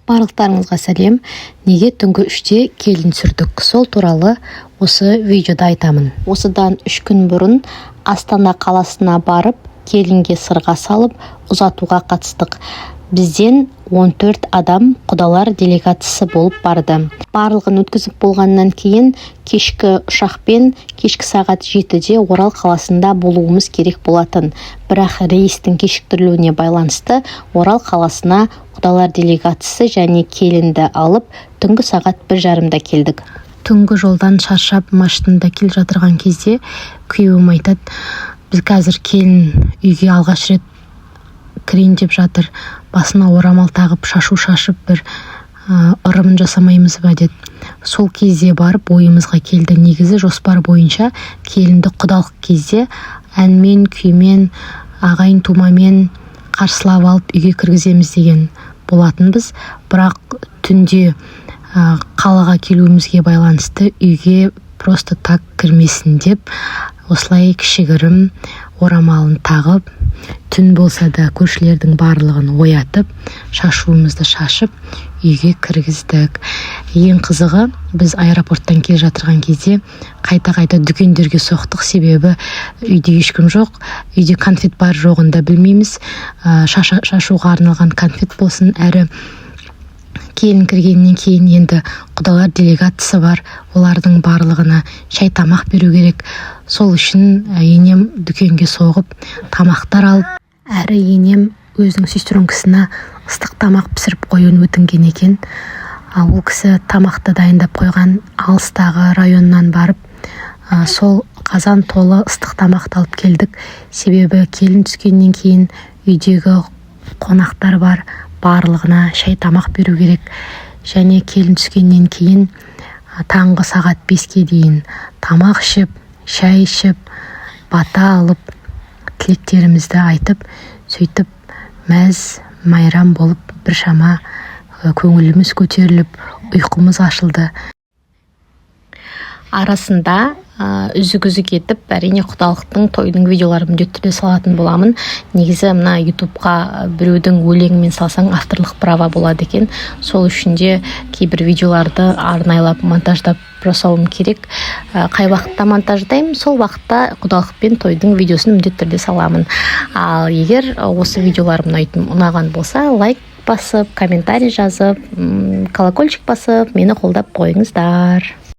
Барлықтарыңызға сәлем. Неге түнгі 3-те келін түсірдік? Сол туралы осы видеода айтамын. Осыдан 3 күн бұрын Астана қаласына барып, келінге сырға салып, ұзатуға қатыстық. Бізден 14 адам құдалар делегациясы болып барды. Барлығын өткізіп болғаннан кейін кешкі ұшақпен кешкі сағат 7-де Орал қаласында болуымыз керек болатын. Бірақ рейстің кешіктірілуіне байланысты Орал қаласына құдалар делегациясы және келінді алып, түнгі сағат 1:30-да келдік. Түнгі жолдан шаршап машинада келе жатырған кезде күйеуім айтады: "Біз қазір келін үйге алғаш рет кірейін деп жатыр, басына орамал тағып, шашу шашып, бір ырымын жасамаймыз ба?" деді. Сол кезде барып ойымызға келді. Негізі жоспар бойынша келінді құдалық кезде әнмен, күймен, ағайын тумамен қарсылап алып үйге кіргіземіз деген болатынбыз. Бірақ түнде қалаға келуімізге байланысты үйге просто так кірмесін деп осылай кішігірім орамалын тағып, түн болса да көршілердің барлығын оятып, шашуымызды шашып, үйге кіргіздік. Ең қызығы, біз аэропорттан келе жатырған кезде қайта-қайта дүкендерге соқтық, себебі үйде ешкім жоқ, үйде конфет бар жоғын да білмейміз. Шашуға арналған конфет болсын, әрі келін кіргеннен кейін енді құдалар делегациясы бар, олардың барлығына шай тамақ беру керек. Сол үшін енем дүкенге соғып, тамақтар алып, әрі енем өзінің сестренкісіне ыстық тамақ пісіріп қоюын өтінген екен. Ол кісі тамақты дайындап қойған, алыстағы районнан барып, сол қазан толы ыстық тамақты алып келдік. Себебі келін түскеннен кейін үйдегі қонақтар бар, барлығына шай тамақ беру керек. Және келін түскеннен кейін таңғы сағат 5-ке дейін тамақ ішіп, шай ішіп, бата алып, тілектерімізді айтып, сөйтіп мәз майрам болып біршама көңіліміз көтеріліп, ұйқымыз ашылды. Арасында үзік-үзік етіп, әрине құдалықтың, тойдың видеоларын міндетті түрде салатын боламын. Негізі мына ютубқа біреудің өлеңімен салсаң авторлық право болады екен. Сол үшін де кейбір видеоларды арнайлап монтаждап жасауым керек. Қай уақытта монтаждаймын, сол уақытта құдалық пен тойдың видеосын міндетті түрде саламын. Ал егер осы видеоларым ұнаған болса, лайк басып, комментарий жазып, колокольчик басып, мені қолдап қойыңыздар.